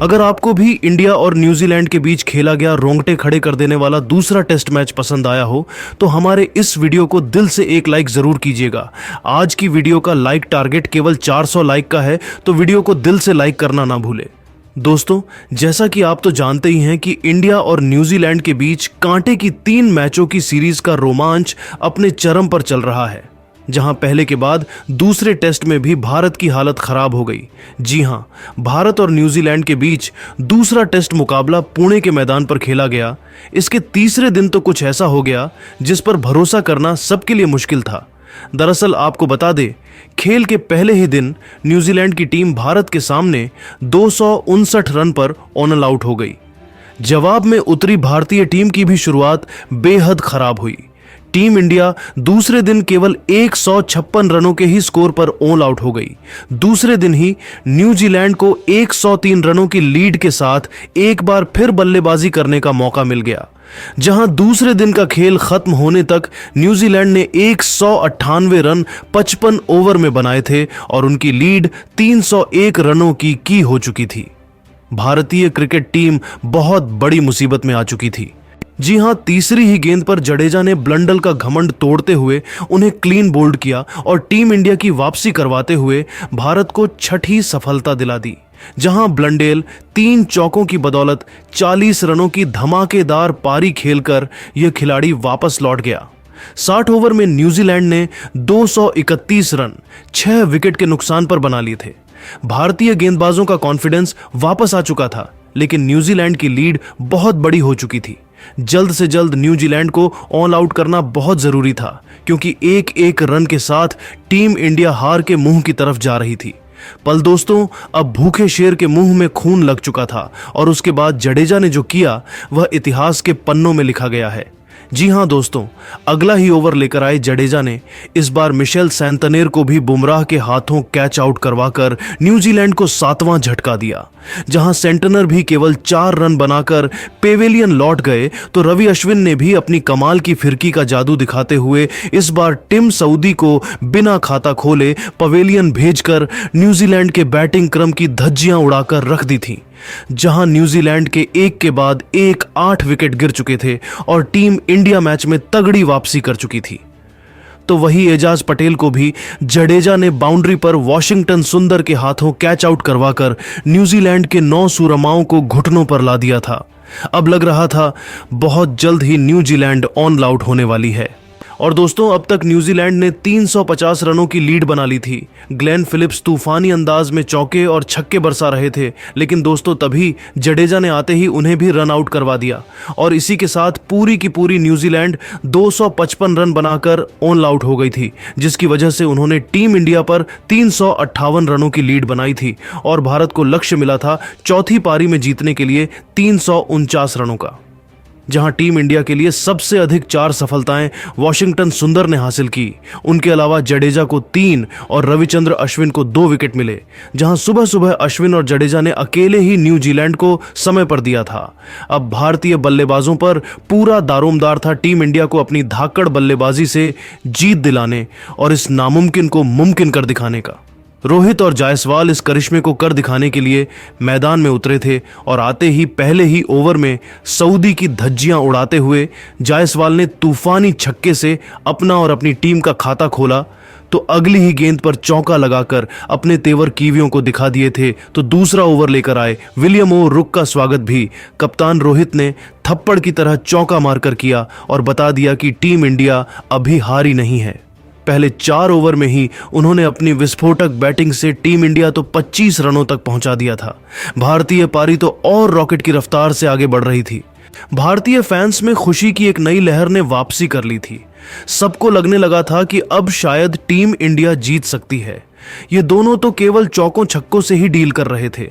अगर आपको भी इंडिया और न्यूजीलैंड के बीच खेला गया रोंगटे खड़े कर देने वाला दूसरा टेस्ट मैच पसंद आया हो तो हमारे इस वीडियो को दिल से एक लाइक जरूर कीजिएगा। आज की वीडियो का लाइक टारगेट केवल 400 लाइक का है, तो वीडियो को दिल से लाइक करना ना भूले। दोस्तों, जैसा कि आप तो जानते ही हैं कि इंडिया और न्यूजीलैंड के बीच कांटे की 3 मैचों की सीरीज का रोमांच अपने चरम पर चल रहा है, जहां पहले के बाद दूसरे टेस्ट में भी भारत की हालत खराब हो गई। जी हां, भारत और न्यूजीलैंड के बीच दूसरा टेस्ट मुकाबला पुणे के मैदान पर खेला गया। इसके तीसरे दिन तो कुछ ऐसा हो गया जिस पर भरोसा करना सबके लिए मुश्किल था। दरअसल आपको बता दें, खेल के पहले ही दिन न्यूजीलैंड की टीम भारत के सामने 259 रन पर ऑल आउट हो गई। जवाब में उतरी भारतीय टीम की भी शुरुआत बेहद खराब हुई। टीम इंडिया दूसरे दिन केवल 156 रनों के ही स्कोर पर ऑल आउट हो गई। दूसरे दिन ही न्यूजीलैंड को 103 रनों की लीड के साथ एक बार फिर बल्लेबाजी करने का मौका मिल गया, जहां दूसरे दिन का खेल खत्म होने तक न्यूजीलैंड ने 198 रन 55 ओवर में बनाए थे और उनकी लीड 301 रनों की हो चुकी थी। भारतीय क्रिकेट टीम बहुत बड़ी मुसीबत में आ चुकी थी। जी हां, तीसरी ही गेंद पर जडेजा ने ब्लंडल का घमंड तोड़ते हुए उन्हें क्लीन बोल्ड किया और टीम इंडिया की वापसी करवाते हुए भारत को छठी सफलता दिला दी, जहां ब्लंडेल 3 चौकों की बदौलत 40 रनों की धमाकेदार पारी खेलकर यह खिलाड़ी वापस लौट गया। 60 ओवर में न्यूजीलैंड ने 231 रन 6 विकेट के नुकसान पर बना लिए थे। भारतीय गेंदबाजों का कॉन्फिडेंस वापस आ चुका था, लेकिन न्यूजीलैंड की लीड बहुत बड़ी हो चुकी थी। जल्द से जल्द न्यूजीलैंड को ऑल आउट करना बहुत जरूरी था, क्योंकि एक रन के साथ टीम इंडिया हार के मुंह की तरफ जा रही थी। पर दोस्तों, अब भूखे शेर के मुंह में खून लग चुका था और उसके बाद जडेजा ने जो किया वह इतिहास के पन्नों में लिखा गया है। जी हां दोस्तों, अगला ही ओवर लेकर आए जडेजा ने इस बार मिशेल सैंतनेर को भी बुमराह के हाथों कैच आउट करवाकर न्यूजीलैंड को 7वां झटका दिया। जहां सेंटनर भी केवल 4 रन बनाकर पेवेलियन लौट गए, तो रवि अश्विन ने भी अपनी कमाल की फिरकी का जादू दिखाते हुए इस बार टिम सऊदी को बिना खाता खोले पवेलियन भेजकर न्यूजीलैंड के बैटिंग क्रम की धज्जियां उड़ाकर रख दी थी। जहां न्यूजीलैंड के एक के बाद एक 8 विकेट गिर चुके थे और टीम इंडिया मैच में तगड़ी वापसी कर चुकी थी। तो वही एजाज पटेल को भी जडेजा ने बाउंड्री पर वॉशिंगटन सुंदर के हाथों कैच आउट करवाकर न्यूजीलैंड के 9 सूरमाओं को घुटनों पर ला दिया था। अब लग रहा था बहुत जल्द ही न्यूजीलैंड ऑन आउट होने वाली है। और दोस्तों, अब तक न्यूजीलैंड ने 350 रनों की लीड बना ली थी। ग्लेन फिलिप्स तूफानी अंदाज में चौके और छक्के बरसा रहे थे, लेकिन दोस्तों तभी जडेजा ने आते ही उन्हें भी रन आउट करवा दिया और इसी के साथ पूरी की पूरी न्यूजीलैंड 255 रन बनाकर ऑल आउट हो गई थी, जिसकी वजह से उन्होंने टीम इंडिया पर 358 रनों की लीड बनाई थी और भारत को लक्ष्य मिला था चौथी पारी में जीतने के लिए 349 रनों का, जहां टीम इंडिया के लिए सबसे अधिक 4 सफलताएं वॉशिंगटन सुंदर ने हासिल की। उनके अलावा जडेजा को 3 और रविचंद्र अश्विन को 2 विकेट मिले, जहां सुबह सुबह अश्विन और जडेजा ने अकेले ही न्यूजीलैंड को समय पर दिया था। अब भारतीय बल्लेबाजों पर पूरा दारोमदार था टीम इंडिया को अपनी धाकड़ बल्लेबाजी से जीत दिलाने और इस नामुमकिन को मुमकिन कर दिखाने का। रोहित और जायसवाल इस करिश्मे को कर दिखाने के लिए मैदान में उतरे थे और आते ही पहले ही ओवर में सऊदी की धज्जियां उड़ाते हुए जायसवाल ने तूफानी छक्के से अपना और अपनी टीम का खाता खोला, तो अगली ही गेंद पर चौका लगाकर अपने तेवर कीवियों को दिखा दिए थे। तो दूसरा ओवर लेकर आए विलियम ओ रुक का स्वागत भी कप्तान रोहित ने थप्पड़ की तरह चौका मारकर किया और बता दिया कि टीम इंडिया अभी हारी नहीं है। पहले 4 ओवर में ही उन्होंने अपनी विस्फोटक बैटिंग से टीम इंडिया तो 25 रनों तक पहुंचा दिया था। भारतीय पारी तो और रॉकेट की रफ्तार से आगे बढ़ रही थी। भारतीय फैंस में खुशी की एक नई लहर ने वापसी कर ली थी। सबको लगने लगा था कि अब शायद टीम इंडिया जीत सकती है। ये दोनों तो केवल चौकों छक्कों से ही डील कर रहे थे।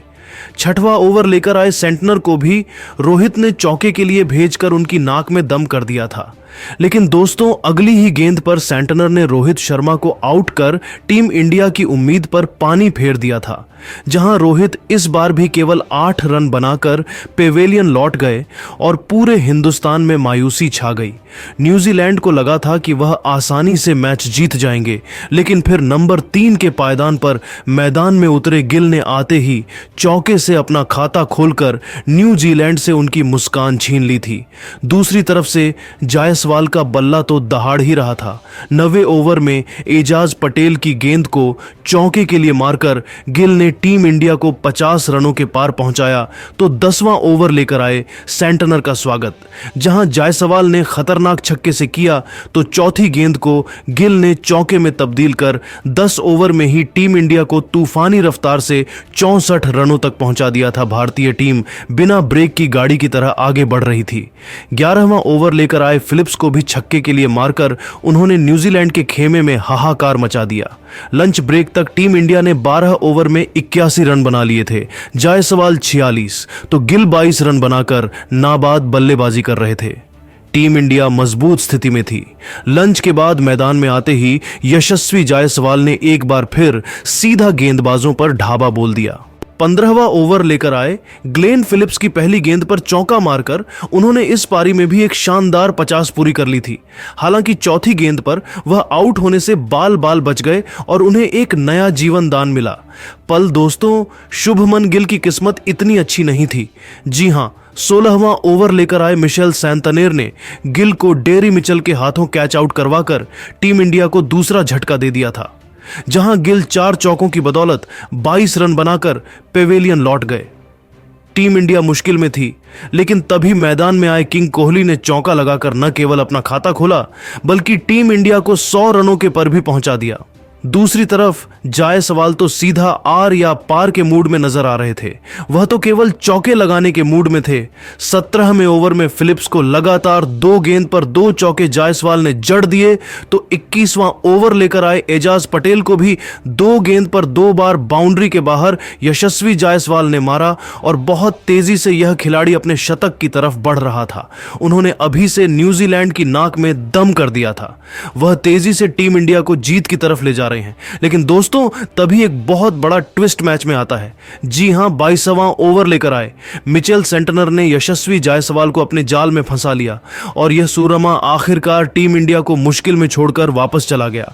6वां ओवर लेकर आए सेंटनर को भी रोहित ने चौके के लिए भेजकर उनकी नाक में दम कर दिया था। लेकिन दोस्तों अगली ही गेंद पर सेंटनर ने रोहित शर्मा को आउट कर टीम इंडिया की उम्मीद पर पानी फेर दिया था, जहां रोहित इस बार भी केवल 8 रन बनाकर पेवेलियन लौट गए और पूरे हिंदुस्तान में मायूसी छा गई। न्यूजीलैंड को लगा था कि वह आसानी से मैच जीत जाएंगे, लेकिन फिर नंबर 3 के पायदान पर मैदान में उतरे गिल ने आते ही चौके से अपना खाता खोलकर न्यूजीलैंड से उनकी मुस्कान छीन ली थी। दूसरी तरफ से जायसवाल का बल्ला तो दहाड़ ही रहा था। 90 ओवर में एजाज पटेल की गेंद को चौके के लिए मारकर गिल ने टीम इंडिया को 50 रनों के पार पहुंचाया तो 10वां ओवर लेकर आए सेंटनर का स्वागत। जहां जायसवाल ने खतरनाक छक्के से किया तो चौथी गेंद को गिल ने चौके में तब्दील कर 10 ओवर में ही टीम इंडिया को तूफानी रफ्तार से 64 रनों तक पहुंचा दिया था। भारतीय टीम बिना ब्रेक की गाड़ी की तरह आगे बढ़ रही थी। 11वां ओवर लेकर आए फिलिप्स को भी छक्के के लिए मारकर उन्होंने न्यूजीलैंड के खेमे में हाहाकार मचा दिया। लंच ब्रेक तक टीम इंडिया ने 12 ओवर में 81 रन बना लिए थे, जायसवाल 46 तो गिल 22 रन बनाकर नाबाद बल्लेबाजी कर रहे थे। टीम इंडिया मजबूत स्थिति में थी। लंच के बाद मैदान में आते ही यशस्वी जायसवाल ने एक बार फिर सीधा गेंदबाजों पर ढाबा बोल दिया। 15वां ओवर लेकर आए ग्लेन फिलिप्स की पहली गेंद पर चौका मारकर उन्होंने इस पारी में भी एक शानदार 50 पूरी कर ली थी। हालांकि चौथी गेंद पर वह आउट होने से बाल बाल बच गए और उन्हें एक नया जीवन दान मिला। पल दोस्तों, शुभमन गिल की किस्मत इतनी अच्छी नहीं थी। जी हां, 16वां ओवर लेकर आए मिशेल सैंतनेर ने गिल को डेरी मिचेल के हाथों कैच आउट करवाकर टीम इंडिया को दूसरा झटका दे दिया था, जहां गिल 4 चौकों की बदौलत 22 रन बनाकर पेवेलियन लौट गए। टीम इंडिया मुश्किल में थी, लेकिन तभी मैदान में आए किंग कोहली ने चौका लगाकर न केवल अपना खाता खोला बल्कि टीम इंडिया को 100 रनों के पर भी पहुंचा दिया। दूसरी तरफ जायसवाल तो सीधा आर या पार के मूड में नजर आ रहे थे। वह तो केवल चौके लगाने के मूड में थे। 17वें ओवर में फिलिप्स को लगातार 2 गेंद पर 2 चौके जायसवाल ने जड़ दिए तो 21वां ओवर लेकर आए एजाज पटेल को भी 2 गेंद पर 2 बार बाउंड्री के बाहर यशस्वी जायसवाल ने मारा और बहुत तेजी से यह खिलाड़ी अपने शतक की तरफ बढ़ रहा था। उन्होंने अभी से न्यूजीलैंड की नाक में दम कर दिया था। वह तेजी से टीम इंडिया को जीत की तरफ ले जा रहे हैं। लेकिन दोस्तों तभी एक बहुत बड़ा ट्विस्ट मैच में आता है। जी हां, 22वां ओवर लेकर आए मिचेल सेंटनर ने यशस्वी जायसवाल को अपने जाल में फंसा लिया और यह सूरमा आखिरकार टीम इंडिया को मुश्किल में छोड़कर वापस चला गया।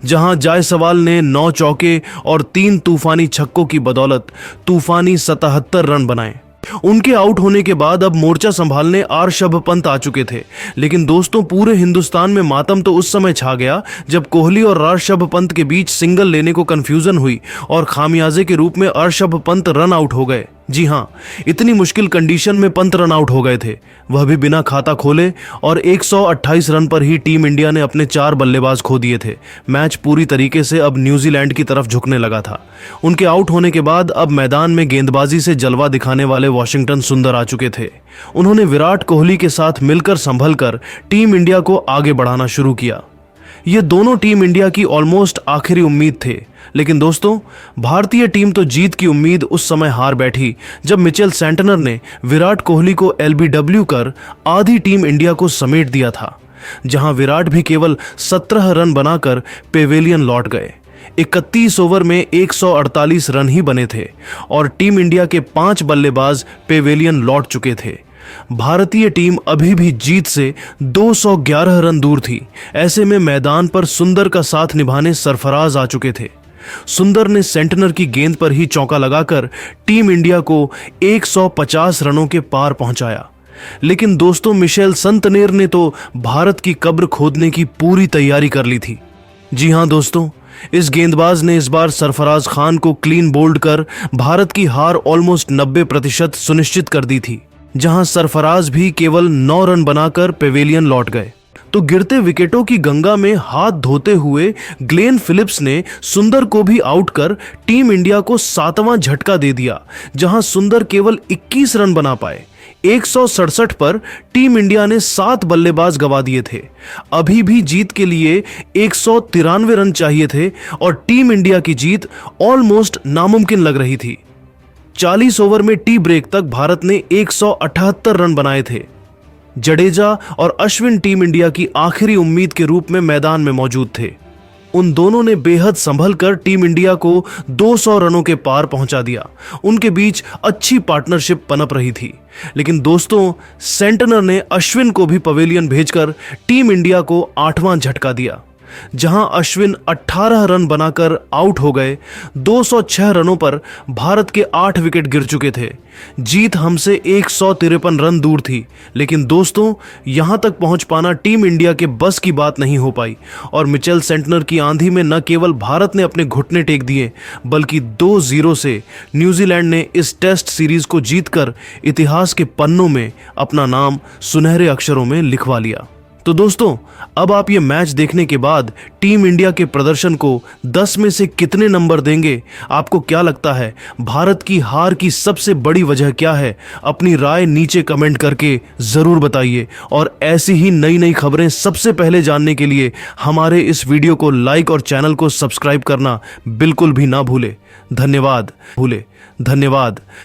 जहां जायसवाल ने 9 चौके और 3 तूफानी छक्कों की बदौलत तूफानी 77 रन बनाए। उनके आउट होने के बाद अब मोर्चा संभालने आरशभ पंत आ चुके थे। लेकिन दोस्तों पूरे हिंदुस्तान में मातम तो उस समय छा गया जब कोहली और आरशभ पंत के बीच सिंगल लेने को कंफ्यूजन हुई और खामियाजे के रूप में आरशभ पंत रन आउट हो गए। जी हां, इतनी मुश्किल कंडीशन में पंत रन आउट हो गए थे, वह भी बिना खाता खोले, और 128 रन पर ही टीम इंडिया ने अपने 4 बल्लेबाज खो दिए थे। मैच पूरी तरीके से अब न्यूजीलैंड की तरफ झुकने लगा था। उनके आउट होने के बाद अब मैदान में गेंदबाजी से जलवा दिखाने वाले वॉशिंगटन सुंदर आ चुके थे। उन्होंने विराट कोहली के साथ मिलकर संभल कर टीम इंडिया को आगे बढ़ाना शुरू किया। ये दोनों टीम इंडिया की ऑलमोस्ट आखिरी उम्मीद थे। लेकिन दोस्तों भारतीय टीम तो जीत की उम्मीद उस समय हार बैठी जब मिचेल सेंटनर ने विराट कोहली को एलबीडब्ल्यू कर आधी टीम इंडिया को समेट दिया था। जहां विराट भी केवल 17 रन बनाकर पेवेलियन लौट गए। 31 ओवर में 148 रन ही बने थे और टीम इंडिया के 5 बल्लेबाज पेवेलियन लौट चुके थे। भारतीय टीम अभी भी जीत से 211 रन दूर थी। ऐसे में मैदान पर सुंदर का साथ निभाने सरफराज आ चुके थे। सुंदर ने सेंटनर की गेंद पर ही चौका लगाकर टीम इंडिया को 150 रनों के पार पहुंचाया। लेकिन दोस्तों मिशेल सैंतनेर ने तो भारत की कब्र खोदने की पूरी तैयारी कर ली थी। जी हां दोस्तों, इस गेंदबाज ने इस बार सरफराज खान को क्लीन बोल्ड कर भारत की हार ऑलमोस्ट 90% सुनिश्चित कर दी थी। जहां सरफराज भी केवल 9 रन बनाकर पेवेलियन लौट गए तो गिरते विकेटों की गंगा में हाथ धोते हुए ग्लेन फिलिप्स ने सुंदर को भी आउट कर टीम इंडिया को 7वां झटका दे दिया। जहां सुंदर केवल 21 रन बना पाए। 167 पर टीम इंडिया ने 7 बल्लेबाज गवा दिए थे। अभी भी जीत के लिए 193 रन चाहिए थे और टीम इंडिया की जीत ऑलमोस्ट नामुमकिन लग रही थी। 40 ओवर में टी ब्रेक तक भारत ने 178 रन बनाए थे। जडेजा और अश्विन टीम इंडिया की आखिरी उम्मीद के रूप में मैदान में मौजूद थे। उन दोनों ने बेहद संभल कर टीम इंडिया को 200 रनों के पार पहुंचा दिया। उनके बीच अच्छी पार्टनरशिप पनप रही थी। लेकिन दोस्तों, सेंटनर ने अश्विन को भी पवेलियन भेजकर टीम इंडिया को 8वां झटका दिया। जहां अश्विन 18 रन बनाकर आउट हो गए। 206 रनों पर भारत के 8 विकेट गिर चुके थे। जीत हमसे 153 रन दूर थी। लेकिन दोस्तों, यहां तक पहुंच पाना टीम इंडिया के बस की बात नहीं हो पाई और मिचेल सेंटनर की आंधी में न केवल भारत ने अपने घुटने टेक दिए, बल्कि 2-0 से न्यूजीलैंड ने इस टेस्ट सीरीज को जीतकर इतिहास के पन्नों में अपना नाम सुनहरे अक्षरों में लिखवा लिया। तो दोस्तों, अब आप ये मैच देखने के बाद टीम इंडिया के प्रदर्शन को 10 में से कितने नंबर देंगे? आपको क्या लगता है, भारत की हार की सबसे बड़ी वजह क्या है? अपनी राय नीचे कमेंट करके जरूर बताइए और ऐसी ही नई नई खबरें सबसे पहले जानने के लिए हमारे इस वीडियो को लाइक और चैनल को सब्सक्राइब करना बिल्कुल भी ना भूले। धन्यवाद।